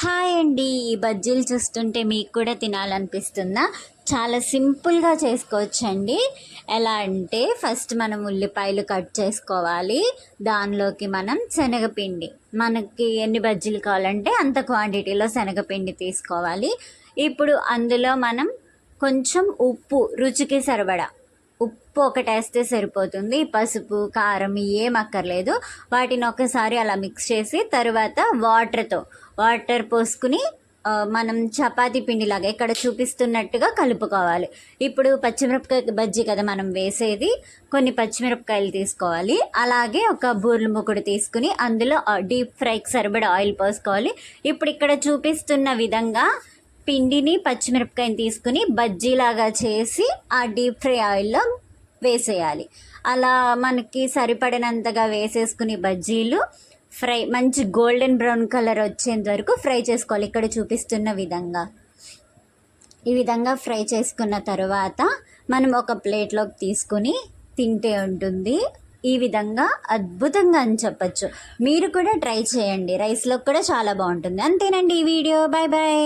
Hi అండి. ఈ బజ్జీలు చూస్తుంటే మీకు కూడా తినాలనిపిస్తుందా? చాలా సింపుల్గా చేసుకోవచ్చండి. ఎలా అంటే ఫస్ట్ మనం ఉల్లిపాయలు కట్ చేసుకోవాలి. దానిలోకి మనం శనగపిండి, మనకి ఎన్ని బజ్జీలు కావాలంటే అంత క్వాంటిటీలో శనగపిండి తీసుకోవాలి. ఇప్పుడు అందులో మనం కొంచెం ఉప్పు, రుచికి సరిపడా ఉప్పు ఒకటి వేస్తే సరిపోతుంది. పసుపు, కారం ఏం అక్కర్లేదు. వాటిని ఒకసారి అలా మిక్స్ చేసి తర్వాత వాటర్ పోసుకుని మనం చపాతీ పిండిలాగా ఇక్కడ చూపిస్తున్నట్టుగా కలుపుకోవాలి. ఇప్పుడు పచ్చిమిరపకాయ బజ్జీ కదా మనం వేసేది, కొన్ని పచ్చిమిరపకాయలు తీసుకోవాలి. అలాగే ఒక బూరెల మూకుడు తీసుకుని అందులో డీప్ ఫ్రైకి సరిపడా ఆయిల్ పోసుకోవాలి. ఇప్పుడు ఇక్కడ చూపిస్తున్న విధంగా పిండిని పచ్చిమిరపకాయని తీసుకుని బజ్జీలాగా చేసి ఆ డీప్ ఫ్రై ఆయిల్లో వేసేయాలి. అలా మనకి సరిపడినంతగా వేసేసుకుని బజ్జీలు ఫ్రై మంచి గోల్డెన్ బ్రౌన్ కలర్ వచ్చేంత వరకు ఫ్రై చేసుకోవాలి. ఇక్కడ చూపిస్తున్న విధంగా ఈ విధంగా ఫ్రై చేసుకున్న తర్వాత మనం ఒక ప్లేట్లోకి తీసుకుని తింటే ఉంటుంది. ఈ విధంగా అద్భుతంగా అని చెప్పచ్చు. మీరు కూడా ట్రై చేయండి. రైస్లో కూడా చాలా బాగుంటుంది. అంతేనండి ఈ వీడియో. Bye bye.